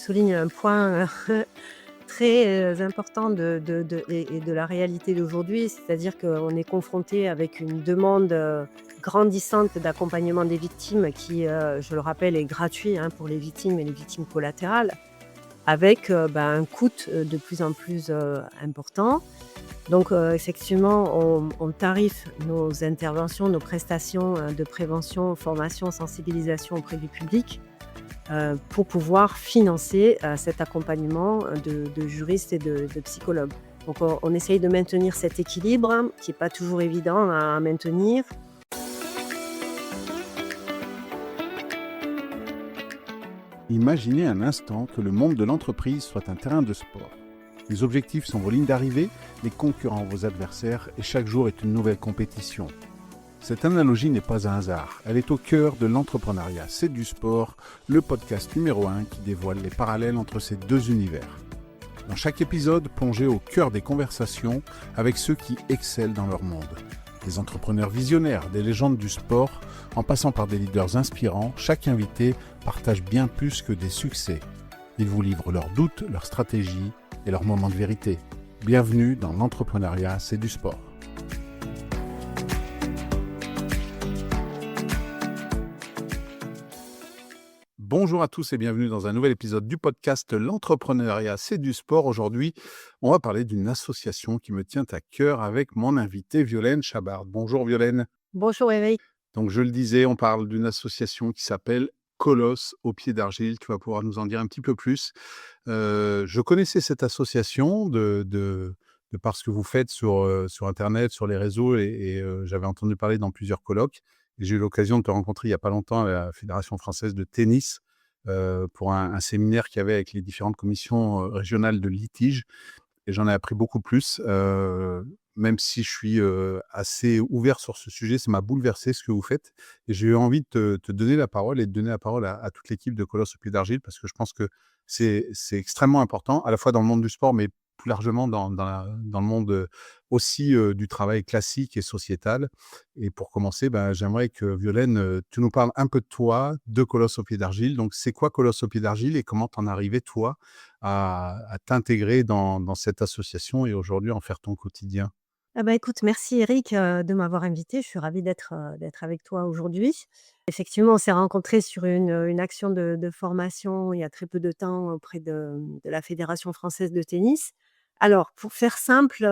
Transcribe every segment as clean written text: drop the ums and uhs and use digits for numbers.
souligne un point très important et de la réalité d'aujourd'hui. C'est-à-dire qu'on est confronté avec une demande grandissante d'accompagnement des victimes qui, je le rappelle, est gratuit, hein, pour les victimes et les victimes collatérales, avec un coût de plus en plus important. Donc, effectivement, on tarife nos interventions, nos prestations de prévention, formation, sensibilisation auprès du public pour pouvoir financer cet accompagnement de juristes et de psychologues. Donc on essaye de maintenir cet équilibre, hein, qui est pas toujours évident à maintenir. Imaginez un instant que le monde de l'entreprise soit un terrain de sport. Les objectifs sont vos lignes d'arrivée, les concurrents vos adversaires et chaque jour est une nouvelle compétition. Cette analogie n'est pas un hasard, elle est au cœur de l'entrepreneuriat. C'est du sport, le podcast numéro 1 qui dévoile les parallèles entre ces deux univers. Dans chaque épisode, plongez au cœur des conversations avec ceux qui excellent dans leur monde. Des entrepreneurs visionnaires, des légendes du sport, en passant par des leaders inspirants, chaque invité partage bien plus que des succès. Ils vous livrent leurs doutes, leurs stratégies et leurs moments de vérité. Bienvenue dans l'entrepreneuriat, c'est du sport. Bonjour à tous et bienvenue dans un nouvel épisode du podcast L'entrepreneuriat, c'est du sport. Aujourd'hui, on va parler d'une association qui me tient à cœur avec mon invité Violaine Chabard. Bonjour Violaine. Bonjour Eric. Donc je le disais, on parle d'une association qui s'appelle Colosse au pied d'argile. Tu vas pouvoir nous en dire un petit peu plus. Je connaissais cette association de par ce que vous faites sur internet, sur les réseaux et j'avais entendu parler dans plusieurs colloques et j'ai eu l'occasion de te rencontrer il y a pas longtemps à la Fédération française de tennis, pour un séminaire qu'il y avait avec les différentes commissions, régionales de litige et j'en ai appris beaucoup plus, même si je suis, assez ouvert sur ce sujet. Ça m'a bouleversé ce que vous faites et j'ai eu envie de te donner la parole et de donner la parole à toute l'équipe de Colosse au pied d'argile parce que je pense que c'est extrêmement important, à la fois dans le monde du sport, mais plus largement dans le monde, aussi, du travail classique et sociétal. Et pour commencer, j'aimerais que Violaine, tu nous parles un peu de toi, de Colosse au pied d'argile. Donc c'est quoi Colosse au pied d'argile et comment tu en es arrivé toi à t'intégrer dans cette association et aujourd'hui en faire ton quotidien? Ah bah, écoute, merci Eric, de m'avoir invité. Je suis ravie d'être avec toi aujourd'hui. Effectivement, on s'est rencontrés sur une action de formation il y a très peu de temps auprès de la Fédération française de tennis. Alors, pour faire simple,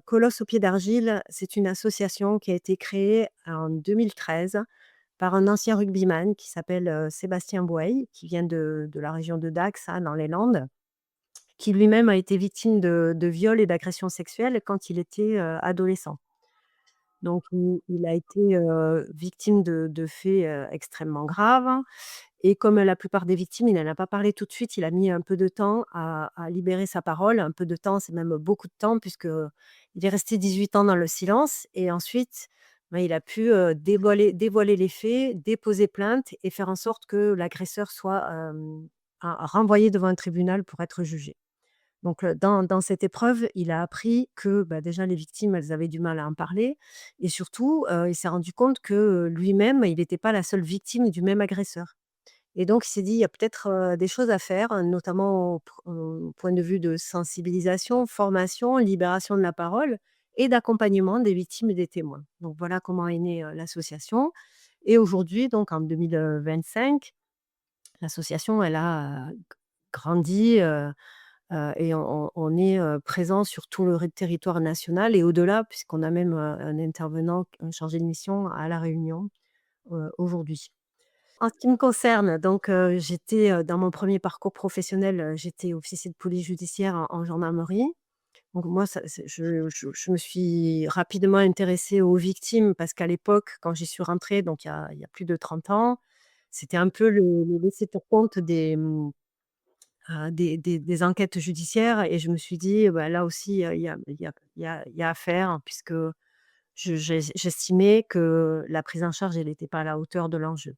Colosse au pied d'argile, c'est une association qui a été créée en 2013 par un ancien rugbyman qui s'appelle, Sébastien Boey, qui vient de la région de Dax, hein, dans les Landes, qui lui-même a été victime de viols et d'agressions sexuelles quand il était, adolescent. Donc il a été, victime de faits, extrêmement graves et comme la plupart des victimes, il n'en a pas parlé tout de suite, il a mis un peu de temps à libérer sa parole. Un peu de temps, c'est même beaucoup de temps puisqu'il est resté 18 ans dans le silence et ensuite, il a pu, dévoiler les faits, déposer plainte et faire en sorte que l'agresseur soit, renvoyé devant un tribunal pour être jugé. Donc, dans cette épreuve, il a appris que, déjà les victimes, elles avaient du mal à en parler et surtout, il s'est rendu compte que, lui-même, il n'était pas la seule victime du même agresseur et donc il s'est dit: «Il y a peut-être, des choses à faire», notamment au point de vue de sensibilisation, formation, libération de la parole et d'accompagnement des victimes et des témoins. Donc voilà comment est née, l'association et aujourd'hui, donc en 2025, l'association, elle a, grandi, et on est, présent sur tout le territoire national et au-delà puisqu'on a même, un intervenant, un chargé de mission à La Réunion, aujourd'hui. En ce qui me concerne, donc, j'étais, dans mon premier parcours professionnel, j'étais officier de police judiciaire en gendarmerie. Donc moi, ça c'est je me suis rapidement intéressée aux victimes parce qu'à l'époque, quand j'y suis rentrée, donc il y a plus de 30 ans, c'était un peu le laissé pour compte des enquêtes judiciaires et je me suis dit: «Bah, là aussi, il y a à faire», hein, puisque j'estimais que la prise en charge, elle était pas à la hauteur de l'enjeu.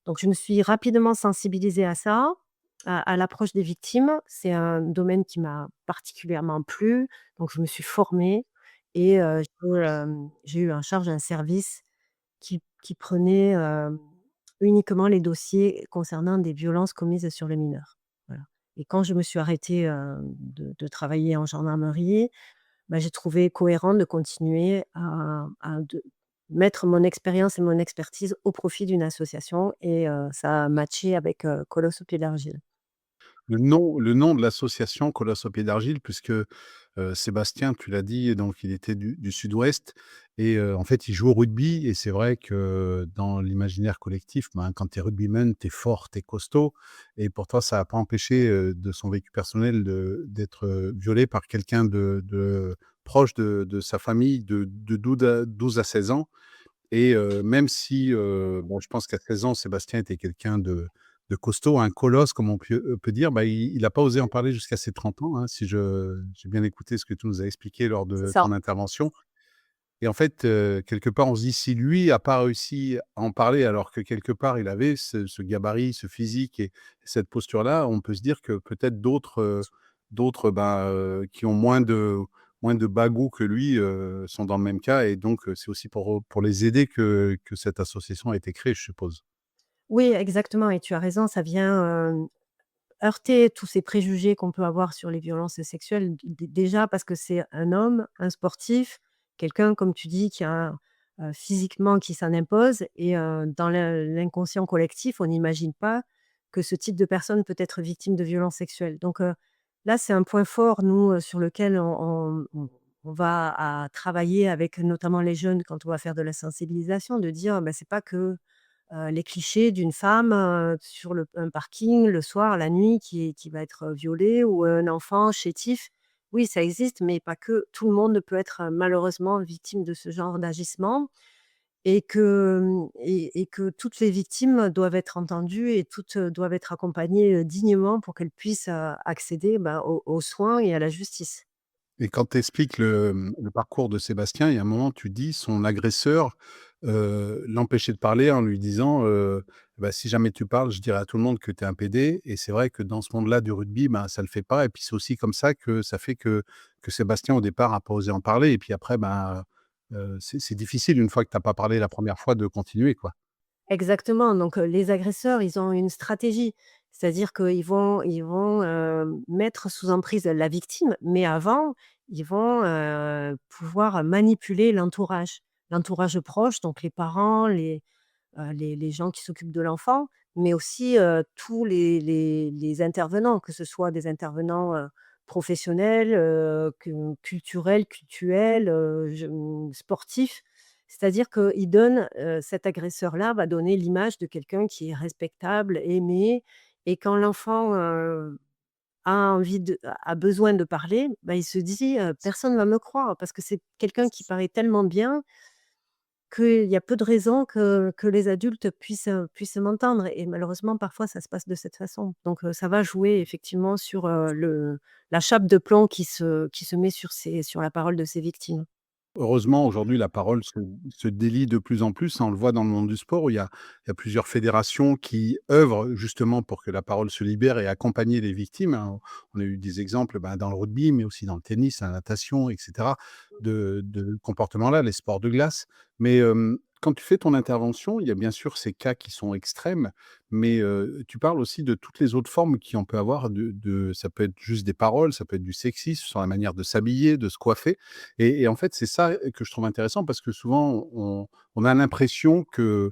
Donc je me suis rapidement sensibilisée à ça, à l'approche des victimes. C'est un domaine qui m'a particulièrement plu, donc je me suis formée et j'ai eu en charge un service qui prenait, uniquement les dossiers concernant des violences commises sur les mineurs. Voilà. et quand je me suis arrêtée, de travailler en gendarmerie, bah, j'ai trouvé cohérent de continuer à de mettre mon expérience et mon expertise au profit d'une association et ça a matché avec, Colosse au pied d'argile. Le nom de l'association Colosse au pied d'argile puisque, Sébastien, tu l'as dit, donc il était du sud-ouest et en fait, il joue au rugby et c'est vrai que dans l'imaginaire collectif, ben, quand tu es rugbyman, tu es fort, tu es costaud et pour toi, ça a pas empêché, de son vécu personnel d'être, violé par quelqu'un de proche de sa famille de 12 à 16 ans. Et même si, bon, je pense qu'à 16 ans, Sébastien était quelqu'un de costaud, un colosse comme on peut dire, bah, il a pas osé en parler jusqu'à ses 30 ans, hein, si j'ai bien écouté ce que tu nous as expliqué lors C'est de ça. ton intervention. Et en fait, quelque part, on se dit: «Si lui a pas réussi à en parler alors que quelque part il avait ce gabarit, ce physique et cette posture-là», on peut se dire que peut-être d'autres, ben, qui ont moins de bagou que lui, sont dans le même cas et donc c'est aussi pour les aider que cette association a été créée, je suppose. Oui, exactement et tu as raison, ça vient, heurter tous ces préjugés qu'on peut avoir sur les violences sexuelles, déjà parce que c'est un homme, un sportif, quelqu'un comme tu dis qui a, physiquement qui s'en impose et dans l'inconscient collectif, on n'imagine pas que ce type de personne peut être victime de violences sexuelles. Donc là, c'est un point fort nous, sur lequel on va à travailler avec notamment les jeunes quand on va faire de la sensibilisation, de dire: «Bah, c'est pas que les clichés d'une femme, sur un parking le soir, la nuit, qui va être, violée ou un enfant chétif. Oui, ça existe, mais pas que. Tout le monde peut être, malheureusement victime de ce genre d'agissement et que, et que toutes les victimes doivent être entendues et toutes, doivent être accompagnées, dignement pour qu'elles puissent, accéder, bah, aux soins et à la justice. Et quand tu expliques le parcours de Sébastien, il y a un moment, tu dis son agresseur, l'empêchait de parler en lui disant, «Bah, si jamais tu parles, je dirai à tout le monde que tu es un PD» et c'est vrai que dans ce monde-là du rugby, ben, ça le fait pas et puis c'est aussi comme ça que ça fait que Sébastien, au départ, a pas osé en parler et puis après, ben, c'est difficile une fois que tu as pas parlé la première fois de continuer, quoi. Exactement, donc les agresseurs, ils ont une stratégie. C'est-à-dire qu'ils vont, mettre sous emprise la victime, mais avant, ils vont, pouvoir manipuler l'entourage. L'entourage proche, donc les parents, les gens qui s'occupent de l'enfant, mais aussi, tous les intervenants, que ce soit des intervenants, professionnels, culturels, cultuels, sportifs. C'est-à-dire qu'il donne, cet agresseur-là va donner l'image de quelqu'un qui est respectable, aimé et quand l'enfant, a envie de a besoin de parler, bah, il se dit: «Personne va me croire» parce que c'est quelqu'un qui paraît tellement bien qu'il y a peu de raisons que les adultes puissent m'entendre et malheureusement, parfois, ça se passe de cette façon. Donc ça va jouer effectivement sur, la chape de plomb qui se met sur la parole de ces victimes. Heureusement, aujourd'hui, la parole se délie de plus en plus, hein. On le voit dans le monde du sport où il y a plusieurs fédérations qui œuvrent justement pour que la parole se libère et accompagner les victimes, hein. On a eu des exemples, bah, dans le rugby, mais aussi dans le tennis, la natation et cetera, de comportements-là, les sports de glace. Mais, quand tu fais ton intervention, il y a bien sûr ces cas qui sont extrêmes, mais, tu parles aussi de toutes les autres formes qui on peut avoir de ça peut être juste des paroles, ça peut être du sexisme sur la manière de s'habiller, de se coiffer. Et en fait, c'est ça que je trouve intéressant parce que souvent on a l'impression que,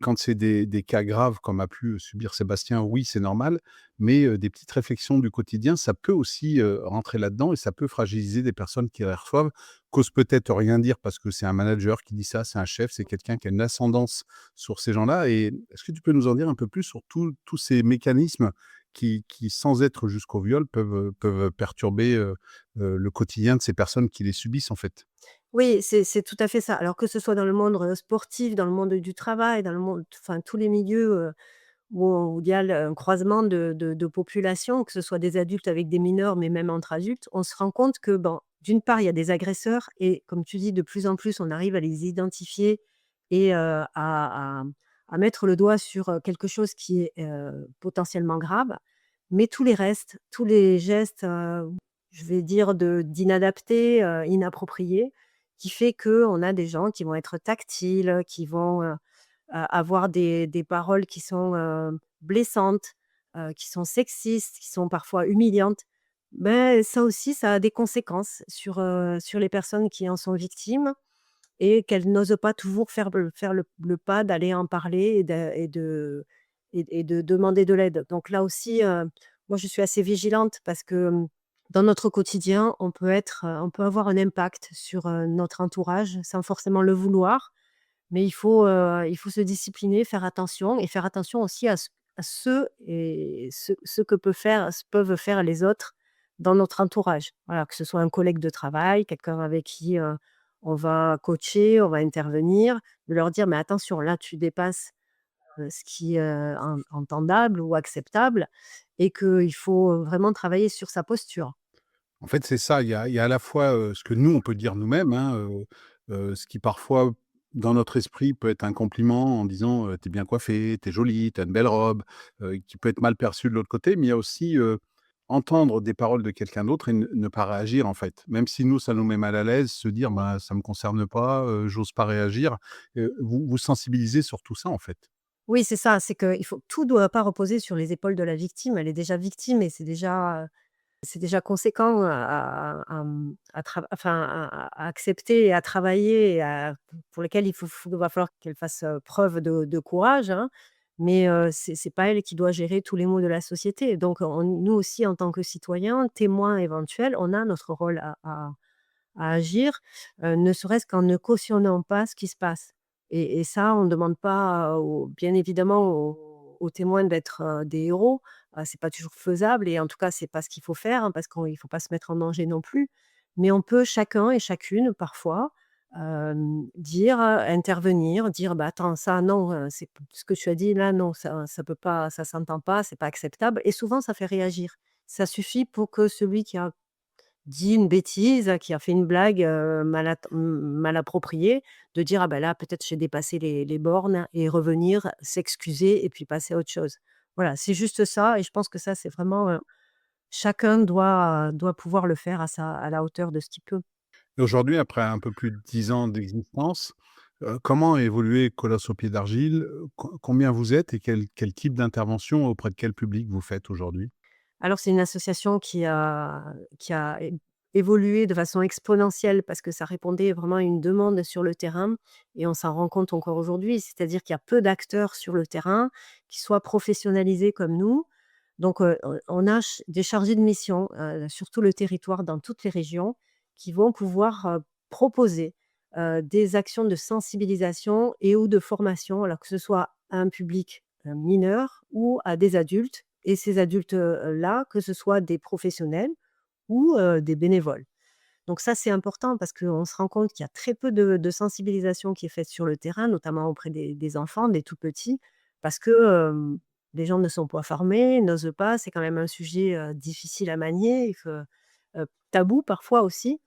quand c'est des cas graves comme a pu subir Sébastien, oui, c'est normal, mais des petites réflexions du quotidien, ça peut aussi, rentrer là-dedans et ça peut fragiliser des personnes qui les reçoivent, qu'osent peut-être rien dire parce que c'est un manager qui dit ça, c'est un chef, c'est quelqu'un qui a une ascendance sur ces gens-là et est-ce que tu peux nous en dire un peu plus sur tous ces mécanismes qui, sans être jusqu'au viol, peuvent perturber, le quotidien de ces personnes qui les subissent, en fait. Oui, c'est tout à fait ça. Alors que ce soit dans le monde, sportif, dans le monde du travail, dans le monde enfin tous les milieux, où il y a un croisement de populations, que ce soit des adultes avec des mineurs, mais même entre adultes, on se rend compte que, bon, d'une part, il y a des agresseurs et comme tu dis, de plus en plus, on arrive à les identifier et à mettre le doigt sur, quelque chose qui est, potentiellement grave. Mais tous les restes, tous les gestes, je vais dire d'inadaptés, inappropriés, qui fait qu'on a des gens qui vont être tactiles, qui vont, avoir des paroles qui sont, blessantes, qui sont sexistes, qui sont parfois humiliantes, ben ça aussi, ça a des conséquences sur les personnes qui en sont victimes et qu'elles n'osent pas toujours faire le pas d'aller en parler et de demander de l'aide. Donc là aussi, moi je suis assez vigilante parce que, dans notre quotidien, on peut avoir un impact sur, notre entourage sans forcément le vouloir. Mais il faut se discipliner, faire attention aussi à ce que peuvent faire les autres dans notre entourage. Voilà, que ce soit un collègue de travail, quelqu'un avec qui, on va coacher, on va intervenir, de leur dire: «Mais attention, là, tu dépasses, ce qui est, entendable ou acceptable et qu'il faut, vraiment travailler sur sa posture». En fait, c'est ça, il y a à la fois, ce que nous, on peut dire nous-mêmes, hein, ce qui parfois, dans notre esprit, peut être un compliment en disant, «Tu es bien coiffée, tu es jolie, tu as une belle robe», qui peut être mal perçu de l'autre côté. Mais il y a aussi, entendre des paroles de quelqu'un d'autre et ne pas réagir, en fait. Même si nous, ça nous met mal à l'aise, se dire: «Bah, ça me concerne pas, j'ose pas réagir». Vous sensibilisez sur tout ça, en fait. Oui, c'est ça, c'est que il faut tout doit pas reposer sur les épaules de la victime. Elle est déjà victime et c'est déjà conséquent à trav enfin, à accepter et à travailler et pour lesquels il va falloir qu'elle fasse, preuve de courage, hein. Mais, c'est pas elle qui doit gérer tous les maux de la société. Donc nous aussi, en tant que citoyens, témoins éventuels, on a notre rôle à agir, ne serait-ce qu'en ne cautionnant pas ce qui se passe. Et ça, on ne demande pas, aux bien évidemment aux témoins d'être, des héros. C'est pas toujours faisable et en tout cas, c'est pas ce qu'il faut faire, hein, parce qu'il faut pas se mettre en danger non plus. Mais on peut chacun et chacune parfois, dire, intervenir, dire: «Bah, attends, ça non, c'est p ce que tu as dit là, non, ça peut pas, ça s'entend pas, c'est pas acceptable» et souvent ça fait réagir. Ça suffit pour que celui qui a dit une bêtise, qui a fait une blague, mal appropriée, de dire: «Ah bah là, peut-être j'ai dépassé les bornes» et revenir, s'excuser et puis passer à autre chose. Voilà, c'est juste ça et je pense que ça, c'est vraiment, chacun doit pouvoir le faire à la hauteur de ce qu'il peut. Et aujourd'hui, après un peu plus de 10 ans d'existence, comment a évolué Colosse au pied d'argile? Combien vous êtes et quel type d'intervention auprès de quel public vous faites aujourd'hui? Alors c'est une association qui a évolué de façon exponentielle parce que ça répondait vraiment à une demande sur le terrain et on s'en rend compte encore aujourd'hui. C'est-à-dire qu'il y a peu d'acteurs sur le terrain qui soient professionnalisés comme nous. Donc, on a des chargés de mission, sur tout le territoire, dans toutes les régions, qui vont pouvoir, proposer, des actions de sensibilisation et ou de formation, alors que ce soit à un public, mineur ou à des adultes et ces adultes, là, que ce soit des professionnels ou, des bénévoles. Donc ça, c'est important parce qu'on se rend compte qu'il y a très peu de sensibilisation qui est faite sur le terrain, notamment auprès des enfants, des tout petits, parce que, les gens ne sont pas formés, n'osent pas. C'est quand même un sujet, difficile à manier tabou parfois aussi.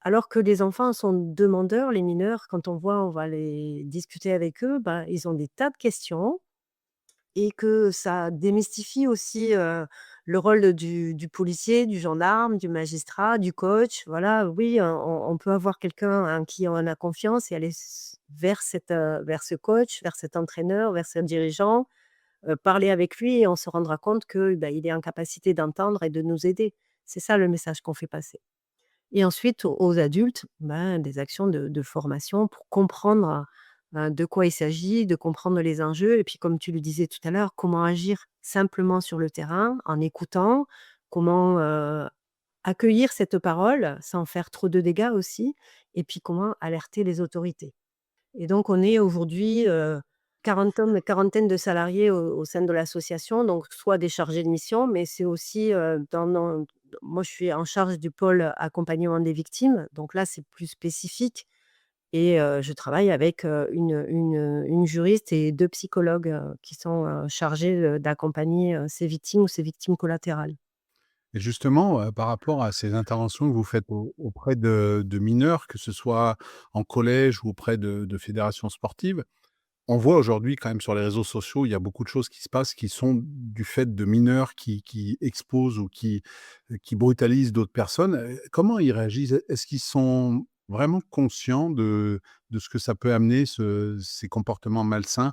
Alors que les enfants sont demandeurs, les mineurs, quand on va les discuter avec eux, bah, ils ont des tas de questions et que ça démystifie aussi, le rôle du policier, du gendarme, du magistrat, du coach. Voilà, oui, on peut avoir quelqu'un en qui on a confiance et aller vers ce coach, vers cet entraîneur, vers ce dirigeant, parler avec lui et on se rendra compte que, bah, il est en capacité d'entendre et de nous aider. C'est ça le message qu'on fait passer. Et ensuite aux adultes, ben, des actions de formation pour comprendre, de quoi il s'agit, de comprendre les enjeux et puis comme tu le disais tout à l'heure, comment agir simplement sur le terrain en écoutant, comment, accueillir cette parole sans faire trop de dégâts aussi et puis comment alerter les autorités. Et donc on est aujourd'hui, quarantaine de salariés au sein de l'association, donc soit des chargés de mission, mais c'est aussi, moi je suis en charge du pôle accompagnement des victimes, donc là c'est plus spécifique et je travaille avec, une juriste et 2 psychologues, qui sont, chargés, d'accompagner, ces victimes ou ces victimes collatérales. Et justement, par rapport à ces interventions que vous faites auprès de mineurs, que ce soit en collège ou auprès de fédérations sportives, on voit aujourd'hui quand même sur les réseaux sociaux, il y a beaucoup de choses qui se passent qui sont du fait de mineurs qui exposent ou qui brutalisent d'autres personnes. Comment ils réagissent? Est-ce qu'ils sont vraiment conscients de ce que ça peut amener ces comportements malsains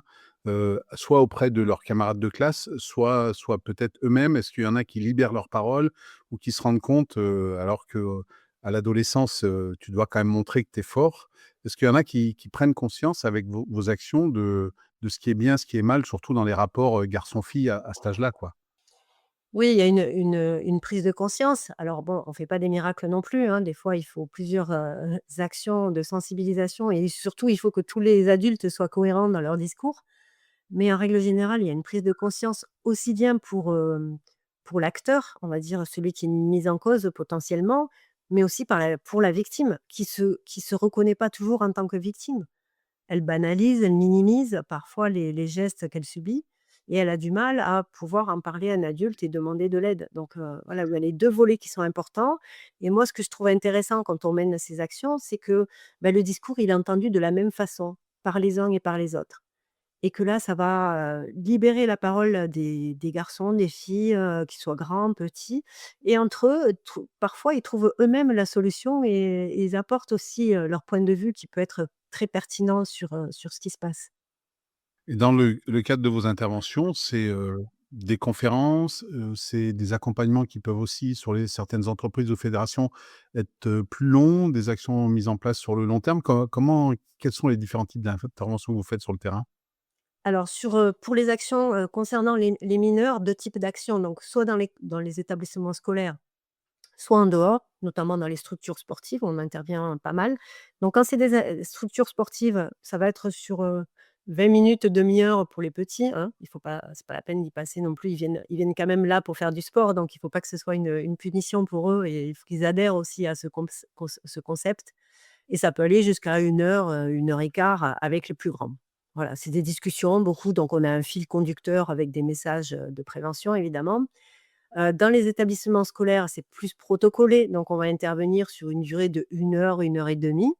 soit auprès de leurs camarades de classe, soit peut-être eux-mêmes? Est-ce qu'il y en a qui libèrent leur parole ou qui se rendent compte, alors que, à l'adolescence, tu dois quand même montrer que tu es fort? Est-ce qu'il y en a qui prennent conscience avec vos actions de ce qui est bien, ce qui est mal, surtout dans les rapports, garçon-fille à cet âge-là, quoi? Oui, il y a une prise de conscience. Alors bon, on fait pas des miracles non plus, hein. Des fois, il faut plusieurs, actions de sensibilisation et surtout, il faut que tous les adultes soient cohérents dans leur discours. Mais en règle générale, il y a une prise de conscience aussi bien pour l'acteur, on va dire celui qui est mis en cause potentiellement, mais aussi pour la victime qui se reconnaît pas toujours en tant que victime. Elle banalise, elle minimise parfois les gestes qu'elle subit et elle a du mal à pouvoir en parler à un adulte et demander de l'aide. Donc, voilà, il y a les 2 volets qui sont importants et moi, ce que je trouve intéressant quand on mène ces actions, c'est que, bah, le discours, il est entendu de la même façon par les uns et par les autres et que là, ça va, libérer la parole des garçons, des filles, qu'ils soient grands, petits et entre eux, parfois, ils trouvent eux-mêmes la solution et ils apportent aussi, leur point de vue qui peut être très pertinent sur ce qui se passe. Et dans le cadre de vos interventions, c'est, des conférences, c'est des accompagnements qui peuvent aussi, sur certaines entreprises ou fédérations, être, plus longs, des actions mises en place sur le long terme? Quels sont les différents types d'interventions que vous faites sur le terrain? Alors pour les actions, concernant les mineurs, 2 types d'actions, donc soit dans les établissements scolaires, soit en dehors, notamment dans les structures sportives, on intervient pas mal. Donc quand c'est des structures sportives, ça va être sur, 20 minutes, demi-heure pour les petits, hein. Il faut pas C'est pas la peine d'y passer non plus. Ils viennent quand même là pour faire du sport, donc il faut pas que ce soit une punition pour eux et il faut qu'ils adhèrent aussi à ce concept et ça peut aller jusqu'à 1 heure, 1 heure et quart avec les plus grands. Voilà, c'est des discussions beaucoup, donc on a un fil conducteur avec des messages, de prévention évidemment. Dans les établissements scolaires, c'est plus protocolé, donc on va intervenir sur une durée de 1 heure, 1 heure et demie.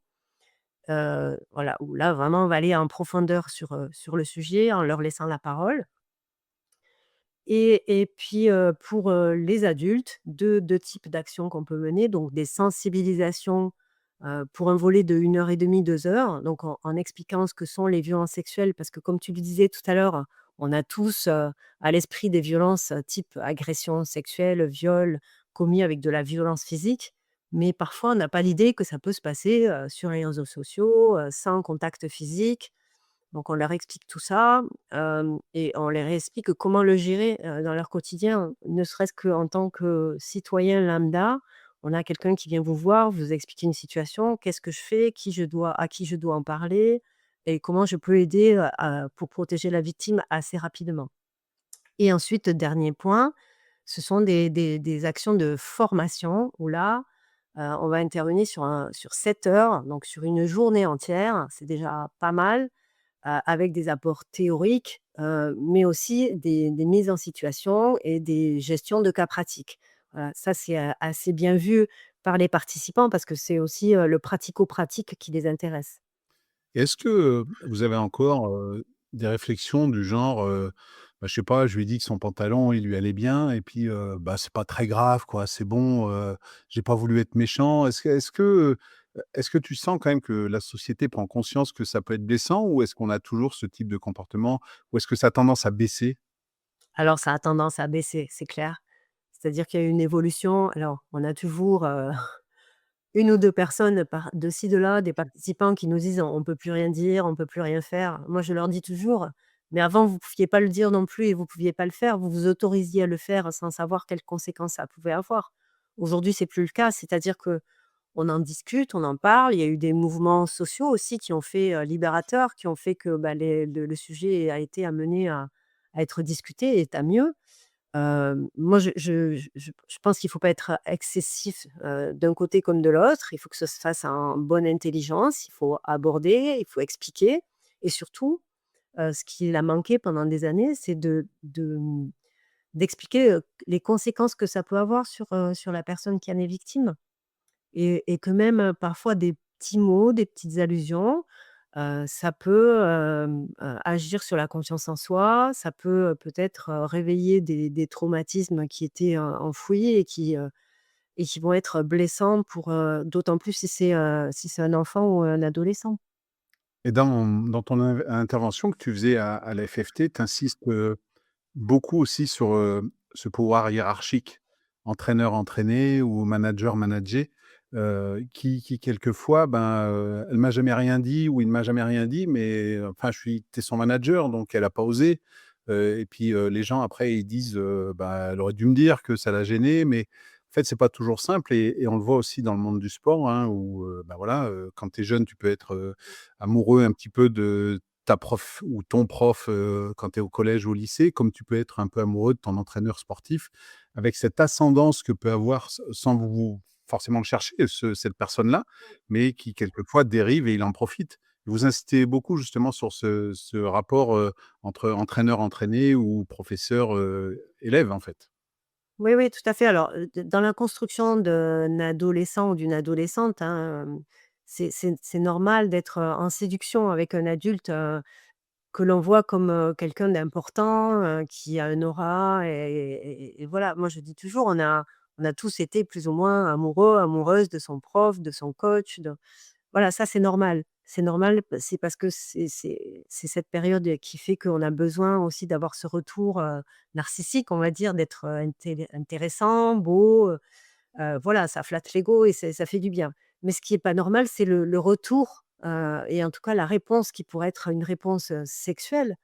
Voilà, où là, vraiment, on va aller en profondeur sur le sujet en leur laissant la parole et puis, pour, les adultes, deux types d'actions qu'on peut mener, donc des sensibilisations, pour un volet de 1 heure et demie, 2 heures, donc en expliquant ce que sont les violences sexuelles parce que comme tu le disais tout à l'heure, on a tous, à l'esprit des violences, type agression sexuelle, viol, commis avec de la violence physique. Mais parfois, on n'a pas l'idée que ça peut se passer, sur les réseaux sociaux, sans contact physique. Donc on leur explique tout ça, et on leur explique comment le gérer, dans leur quotidien. Ne serait-ce qu'en tant que citoyen lambda, on a quelqu'un qui vient vous voir, vous expliquer une situation: «Qu'est-ce que je fais? À qui je dois en parler? Et comment je peux aider, pour protéger la victime assez rapidement?» Et ensuite, dernier point, ce sont des actions de formation où là, on va intervenir sur 7 heures, donc sur une journée entière. C'est déjà pas mal, avec des apports théoriques, mais aussi des mises en situation et des gestions de cas pratiques. Voilà, ça c'est, assez bien vu par les participants parce que c'est aussi, le pratico-pratique qui les intéresse. Est-ce que, vous avez encore, des réflexions du genre, bah, je sais pas, je lui ai dit que son pantalon, il lui allait bien et puis, bah, c'est pas très grave quoi, c'est bon, j'ai pas voulu être méchant. Est-ce que tu sens quand même que la société prend conscience que ça peut être blessant ou est-ce qu'on a toujours ce type de comportement? Ou est-ce que ça a tendance à baisser? Alors ça a tendance à baisser, c'est clair. C'est-à-dire qu'il y a une évolution. Alors on a toujours, 1 ou 2 personnes par de ci de là, des participants qui nous disent: «On peut plus rien dire, on peut plus rien faire». Moi, je leur dis toujours: «Mais avant, vous pouviez pas le dire non plus et vous pouviez pas le faire. Vous vous autorisiez à le faire sans savoir quelles conséquences ça pouvait avoir». Aujourd'hui, c'est plus le cas, c'est-à-dire qu'on en discute, on en parle. Il y a eu des mouvements sociaux aussi qui ont fait, libérateurs, qui ont fait que, bah, le sujet a été amené à être discuté et tant mieux. Moi, je pense qu'il faut pas être excessif, d'un côté comme de l'autre. Il faut que ça se fasse en bonne intelligence. Il faut aborder, il faut expliquer et surtout, ce qu'il a manqué pendant des années, c'est d'expliquer, les conséquences que ça peut avoir sur la personne qui en est victime et que même, parfois des petits mots, des petites allusions, ça peut, agir sur la confiance en soi, ça peut, peut-être, réveiller des traumatismes qui étaient, enfouis et qui vont être blessants pour, d'autant plus si c'est un enfant ou un adolescent. Et dans ton intervention que tu faisais à la FFT, tu insistes, beaucoup aussi sur, ce pouvoir hiérarchique, entraîneur-entraîné ou manager-managé, qui quelquefois, ben, «Elle m'a jamais rien dit» ou «Il ne m'a jamais rien dit, mais enfin, je suis tu son manager, donc elle a pas osé». Et puis, les gens après ils disent, «Bah, elle aurait dû me dire que ça l'a gênée», mais en fait, c'est pas toujours simple et on le voit aussi dans le monde du sport, hein, où, bah, voilà, quand tu es jeune, tu peux être, amoureux un petit peu de ta prof ou ton prof, quand tu es au collège ou au lycée, comme tu peux être un peu amoureux de ton entraîneur sportif, avec cette ascendance que peut avoir sans vous forcément le chercher, cette personne-là, mais qui quelquefois dérive et il en profite. Vous insistez beaucoup justement sur ce rapport, entre entraîneur-entraîné ou professeur, élève, en fait. Oui, oui, tout à fait. Alors, d dans la construction d'un adolescent ou d'une adolescente, hein, c'est normal d'être, en séduction avec un adulte, que l'on voit comme, quelqu'un d'important, qui a un aura et voilà. Moi, je dis toujours, on a tous été plus ou moins amoureux, amoureuses de son prof, de son coach, de voilà, ça, c'est normal. C'est normal, c'est parce que c'est cette période qui fait qu'on a besoin aussi d'avoir ce retour, narcissique, on va dire, d'être, intéressant, beau, voilà, ça flatte l'ego et ça fait du bien. Mais ce qui est pas normal, c'est le retour, et en tout cas la réponse qui pourrait être une réponse, sexuelle,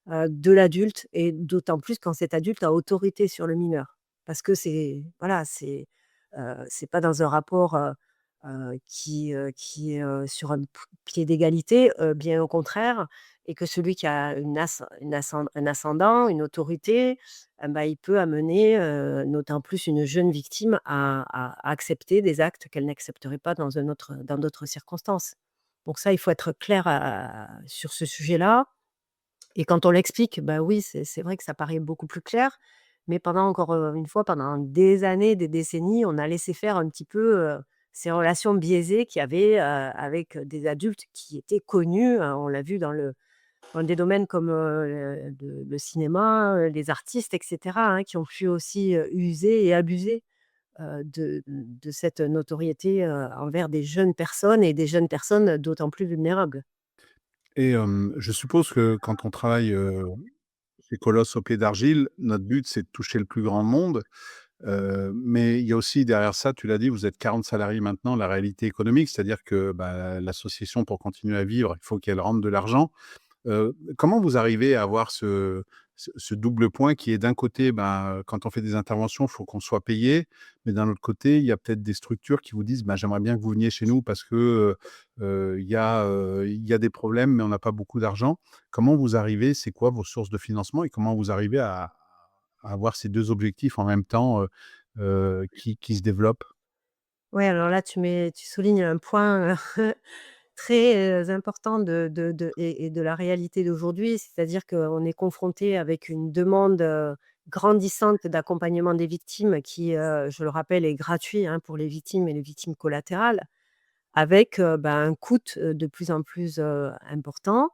de l'adulte et d'autant plus quand cet adulte a autorité sur le mineur. Parce que c'est voilà, c'est pas dans un rapport, qui est, sur un pied d'égalité, bien au contraire et que celui qui a un ascendant, une autorité, bah, il peut amener, d'autant plus une jeune victime à accepter des actes qu'elle n'accepterait pas dans d'autres circonstances. Donc ça, il faut être clair sur ce sujet-là et quand on l'explique, bah, oui, c'est vrai que ça paraît beaucoup plus clair, mais pendant encore, une fois, pendant des années, des décennies, on a laissé faire un petit peu, ces relations biaisées qu'il y avait, avec des adultes qui étaient connus, on l'a vu dans des domaines comme, le cinéma, les artistes et cetera, hein, qui ont pu aussi, user et abuser, de cette notoriété, envers des jeunes personnes et des jeunes personnes d'autant plus vulnérables. Et je suppose que quand on travaille, chez Colosse au pied d'argile, notre but, c'est de toucher le plus grand monde. Mais il y a aussi derrière ça, tu l'as dit, vous êtes 40 salariés maintenant, la réalité économique, c'est-à-dire que, bah, l'association pour continuer à vivre, il faut qu'elle rentre de l'argent. Comment vous arrivez à avoir ce double point qui est d'un côté, ben, quand on fait des interventions, il faut qu'on soit payé, mais d'un autre côté, il y a peut-être des structures qui vous disent: «Ben, j'aimerais bien que vous veniez chez nous parce que, il y a des problèmes, mais on n'a pas beaucoup d'argent». Comment vous arrivez? C'est quoi vos sources de financement et comment vous arrivez à avoir ces 2 objectifs en même temps, qui se développent? Ouais, alors là, tu soulignes un point, très, important et de la réalité d'aujourd'hui. C'est-à-dire qu'on est confronté avec une demande, grandissante d'accompagnement des victimes qui, je le rappelle, est gratuit, hein, pour les victimes et les victimes collatérales, avec, bah, un coût, de plus en plus, important.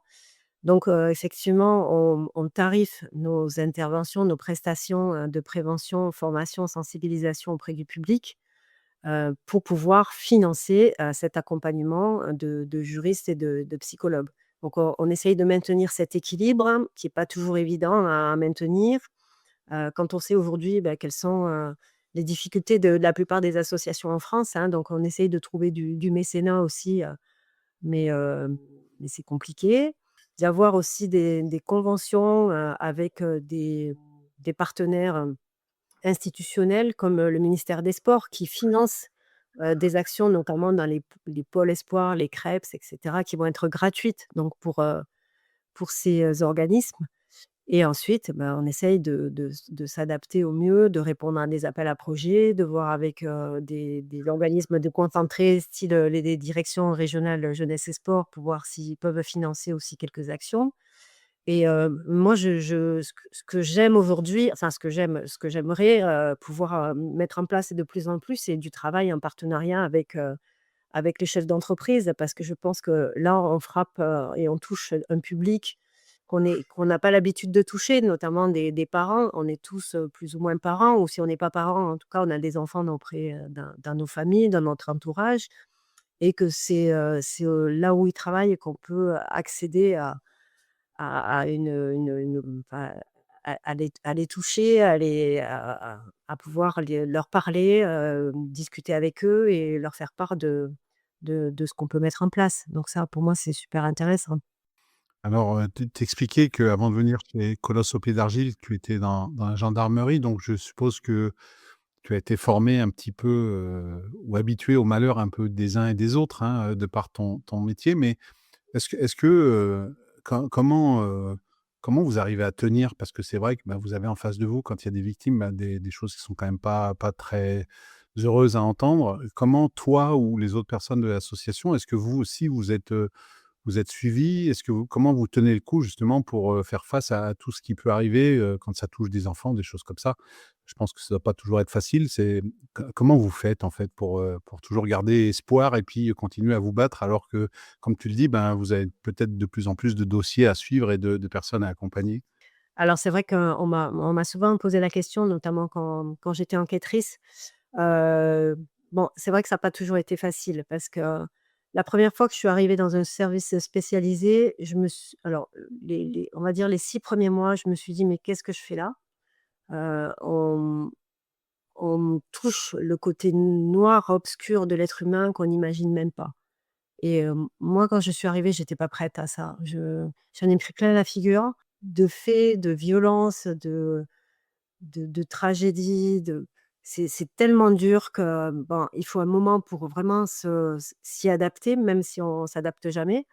Donc, effectivement, on tarife nos interventions, nos prestations, de prévention, formation, sensibilisation auprès du public pour pouvoir financer, cet accompagnement, de juristes et de psychologues. Donc on essaye de maintenir cet équilibre, hein, qui est pas toujours évident à maintenir, quand on sait aujourd'hui, bah, quelles sont, les difficultés de la plupart des associations en France, hein. Donc on essaye de trouver du mécénat aussi, mais mais c'est compliqué. D'avoir aussi des conventions, avec, des partenaires, institutionnels comme, le ministère des Sports qui finance, des actions notamment dans les pôles espoirs, les crêpes et cetera qui vont être gratuites donc pour ces, organismes et ensuite, ben, on essaye de s'adapter au mieux, de répondre à des appels à projets, de voir avec, des organismes déconcentrés style, les directions régionales, jeunesse et sport pour voir s'ils peuvent financer aussi quelques actions. Et moi ce que j'aime aujourd'hui, enfin ce que j'aimerais, pouvoir, mettre en place de plus en plus, c'est du travail en partenariat avec les chefs d'entreprise. Parce que je pense que là, on frappe, et on touche un public qu'on n'a pas l'habitude de toucher, notamment des parents. On est tous, plus ou moins parents ou si on n'est pas parents, en tout cas, on a des enfants dans nos familles, dans notre entourage et que c'est là où ils travaillent qu'on peut accéder à enfin, à les toucher, à pouvoir leur parler, discuter avec eux et leur faire part de ce qu'on peut mettre en place. Donc ça, pour moi, c'est super intéressant. Alors, tu expliquais qu'avant de venir chez Colosse au pied d'argile, tu étais dans la gendarmerie, donc je suppose que tu as été formé un petit peu, ou habitué au malheur un peu des uns et des autres, hein, de par ton métier. Mais est-ce que, comment vous arrivez à tenir? Parce que c'est vrai que, bah, vous avez en face de vous, quand il y a des victimes, bah, des choses qui sont quand même pas très heureuses à entendre. Comment toi ou les autres personnes de l'association, est-ce que vous aussi vous êtes suivis? Est-ce que vous comment vous tenez le coup justement pour, faire face à tout ce qui peut arriver, quand ça touche des enfants, des choses comme ça? Je pense que ça doit pas toujours être facile. C'est comment vous faites en fait pour toujours garder espoir et puis continuer à vous battre alors que, comme tu le dis, ben, vous avez peut-être de plus en plus de dossiers à suivre et de personnes à accompagner? Alors c'est vrai qu'on m'a souvent posé la question, notamment quand j'étais enquêtrice. Heu, bon, c'est vrai que ça n'a pas toujours été facile parce que la première fois que je suis arrivée dans un service spécialisé, je me suis alors les on va dire les 6 premiers mois, je me suis dit: «Mais qu'est-ce que je fais là?» On me touche le côté noir, obscur de l'être humain qu'on n'imagine même pas et moi, quand je suis arrivée, j'étais pas prête à ça. J'en ai pris plein la figure, de faits, de violences, de tragédies, c'est tellement dur que, bon, il faut un moment pour vraiment s'y adapter, même si on s'adapte jamais.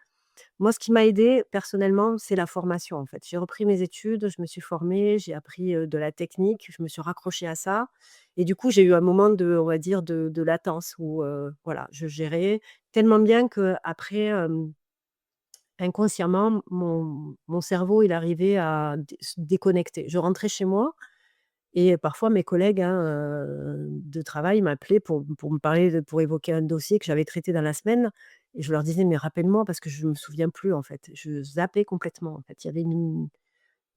Moi, ce qui m'a aidée personnellement, c'est la formation, en fait. J'ai repris mes études, je me suis formée, j'ai appris, de la technique, je me suis raccrochée à ça et du coup, j'ai eu un moment on va dire de latence où, voilà, je gérais tellement bien qu'après, inconsciemment, mon cerveau, il arrivait à se déconnecter. Je rentrais chez moi et parfois mes collègues, hein, de travail m'appelaient pour me parler pour évoquer un dossier que j'avais traité dans la semaine et je leur disais: «Mais rappelle-moi parce que je me souviens plus, en fait». Je zappais complètement, en fait. Il y avait une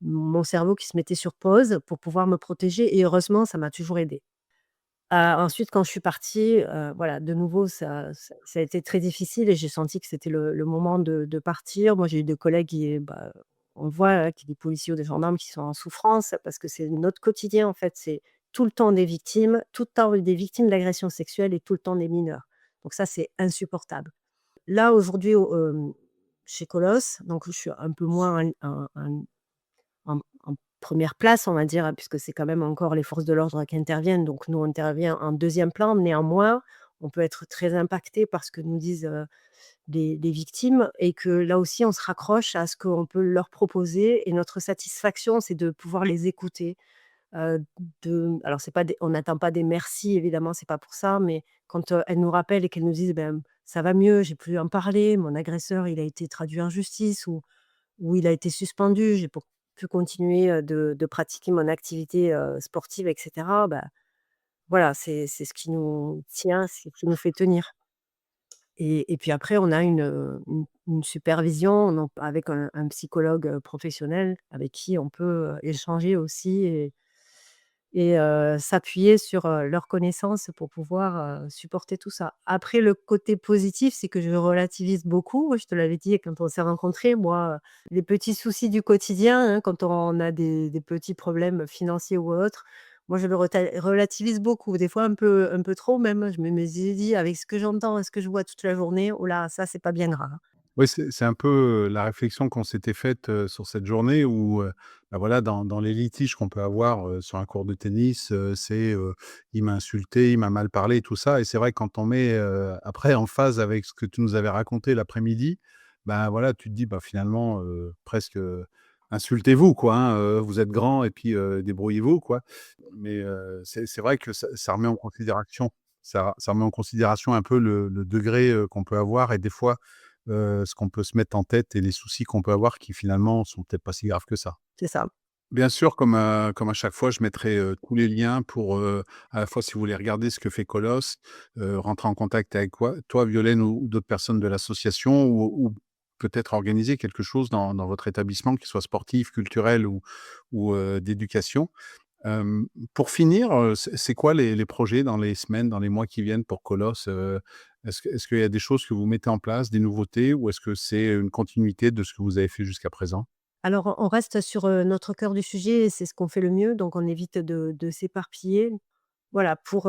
mon cerveau qui se mettait sur pause pour pouvoir me protéger et heureusement, ça m'a toujours aidée. Ensuite, quand je suis partie, voilà, de nouveau, ça a été très difficile et j'ai senti que c'était le moment de partir. Moi, j'ai eu des collègues qui, bah, on le voit, hein, qu'il y a des policiers ou des gendarmes qui sont en souffrance parce que c'est notre quotidien, en fait. C'est tout le temps des victimes, tout le temps des victimes d'agressions sexuelles et tout le temps des mineurs. Donc ça, c'est insupportable. Là, aujourd'hui, chez Colosse, donc je suis un peu moins en 1 place, on va dire, hein, puisque c'est quand même encore les forces de l'ordre qui interviennent. Donc nous, on intervient en 2e plan. Néanmoins, on peut être très impacté par ce que nous disent, les victimes et que là aussi, on se raccroche à ce qu'on peut leur proposer et notre satisfaction, c'est de pouvoir les écouter, alors c'est pas des on n'attend pas des merci évidemment, c'est pas pour ça, mais quand, elles nous rappellent et qu'elles nous disent: «Ben, ça va mieux, j'ai pu en parler, mon agresseur, il a été traduit en justice» ou il a été suspendu, j'ai pu continuer, de pratiquer mon activité, sportive et cetera, bah, voilà, c'est ce qui nous tient, c'est ce qui nous fait tenir et puis après on a une supervision donc avec un psychologue, professionnel avec qui on peut, échanger aussi et s'appuyer sur, leurs connaissances pour pouvoir, supporter tout ça. Après le côté positif, c'est que je relativise beaucoup. Je te l'avais dit quand on s'est rencontrés, moi, les petits soucis du quotidien, hein, quand on a des petits problèmes financiers ou autres, moi je le relativise beaucoup, des fois un peu trop même. Je me suis dit: «Avec ce que j'entends et ce que je vois toute la journée, oh là, ça c'est pas bien grave». Oui, c'est un peu, la réflexion qu'on s'était faite, sur cette journée où, bah, voilà, dans les litiges qu'on peut avoir, sur un cours de tennis, c'est, «Il m'a insulté, il m'a mal parlé» et tout ça et c'est vrai que quand on met, après en phase avec ce que tu nous avais raconté l'après-midi, ben, voilà, tu te dis: «Bah, finalement, presque, insultez-vous quoi, hein, vous êtes grands et puis, débrouillez-vous quoi». Mais, c'est vrai que ça remet en considération ça remet en considération un peu le degré, qu'on peut avoir et des fois, ce qu'on peut se mettre en tête et les soucis qu'on peut avoir qui finalement sont peut-être pas si graves que ça. C'est ça. Bien sûr, comme à chaque fois, je mettrai, tous les liens pour, à la fois si vous voulez regarder ce que fait Colosse, rentrer en contact avec toi Violaine ou d'autres personnes de l'association ou peut-être organiser quelque chose dans votre établissement, qu'il soit sportif, culturel ou d'éducation. Hem, pour finir, c'est quoi les projets dans les semaines, dans les mois qui viennent pour Colosse? Est-ce qu'il y a des choses que vous mettez en place, des nouveautés ou est-ce que c'est une continuité de ce que vous avez fait jusqu'à présent? Alors on reste sur, notre cœur du sujet et c'est ce qu'on fait le mieux, donc on évite de s'éparpiller. Voilà, pour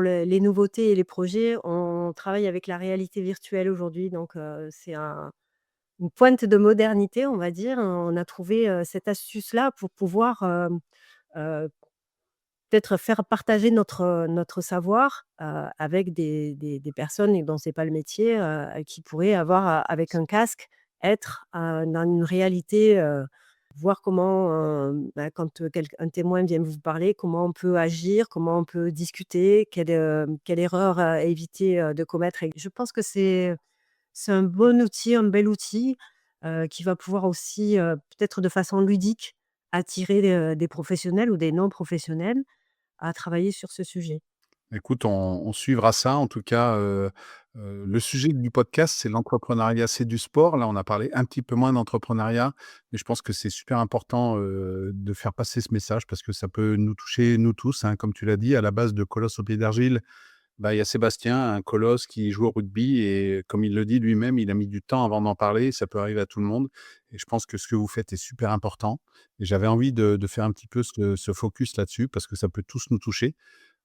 les nouveautés et les projets, on travaille avec la réalité virtuelle aujourd'hui, donc c'est une pointe de modernité, on va dire. On a trouvé, cette astuce-là pour pouvoir, heu, peut-être faire partager notre savoir, avec des personnes et dont c'est pas le métier, qui pourraient avoir, avec un casque, être, dans une réalité, voir comment, quand, un témoin vient vous parler, comment on peut agir, comment on peut discuter, quelle erreur, éviter, de commettre et je pense que c'est un bon outil, un bel outil, qui va pouvoir aussi, peut-être de façon ludique, attirer, des professionnels ou des non professionnels à travailler sur ce sujet. Écoute, on suivra ça. En tout cas, le sujet du podcast, c'est l'entrepreneuriat, c'est du sport. Là, on a parlé un petit peu moins d'entrepreneuriat, mais je pense que c'est super important, de faire passer ce message parce que ça peut nous toucher, nous tous, hein. Comme tu l'as dit, à la base de Colosse au pied d'argile, bah, il y a Sébastien, un colosse qui joue au rugby et comme il le dit lui-même, il a mis du temps avant d'en parler. Ça peut arriver à tout le monde et je pense que ce que vous faites est super important et j'avais envie de faire un petit peu ce focus là-dessus parce que ça peut tous nous toucher.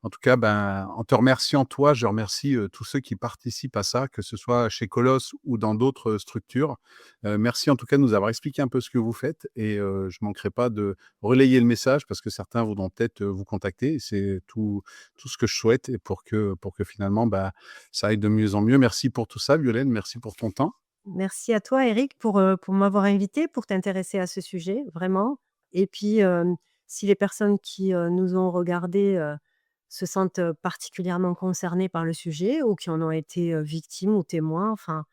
En tout cas, ben, en te remerciant toi, je remercie, tous ceux qui participent à ça, que ce soit chez Colosse ou dans d'autres, structures. Merci en tout cas de nous avoir expliqué un peu ce que vous faites et je manquerai pas de relayer le message parce que certains voudront peut-être, vous contacter et c'est tout ce que je souhaite et pour que finalement, bah, ça aille de mieux en mieux. Merci pour tout ça, Violaine, merci pour ton temps. Merci à toi Eric pour m'avoir invité, pour t'intéresser à ce sujet, vraiment et puis, si les personnes qui, nous ont regardés, se sentent, particulièrement concernées par le sujet ou qui en ont été, victimes ou témoins, enfin,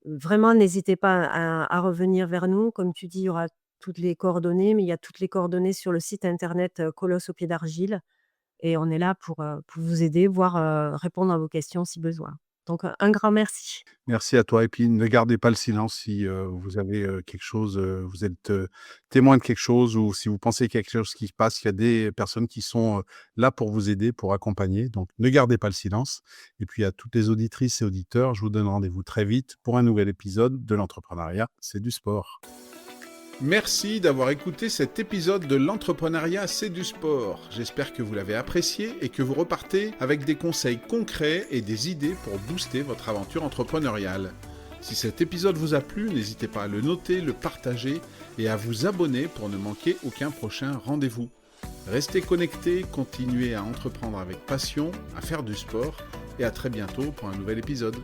vraiment n'hésitez pas à revenir vers nous. Comme tu dis, il y aura toutes les coordonnées, mais il y a toutes les coordonnées sur le site internet, Colosse au pied d'argile et on est là pour vous aider, voire, répondre à vos questions si besoin. Donc, un grand merci. Merci à toi et puis ne gardez pas le silence si, vous avez, quelque chose, vous êtes, témoin de quelque chose ou si vous pensez qu'il y a quelque chose qui se passe, il y a des personnes qui sont, là pour vous aider, pour accompagner. Donc ne gardez pas le silence et puis à toutes les auditrices et auditeurs, je vous donne rendez-vous très vite pour un nouvel épisode de l'entrepreneuriat, c'est du sport. Merci d'avoir écouté cet épisode de l'entrepreneuriat, c'est du sport. J'espère que vous l'avez apprécié et que vous repartez avec des conseils concrets et des idées pour booster votre aventure entrepreneuriale. Si cet épisode vous a plu, n'hésitez pas à le noter, le partager et à vous abonner pour ne manquer aucun prochain rendez-vous. Restez connectés, continuez à entreprendre avec passion, à faire du sport et à très bientôt pour un nouvel épisode.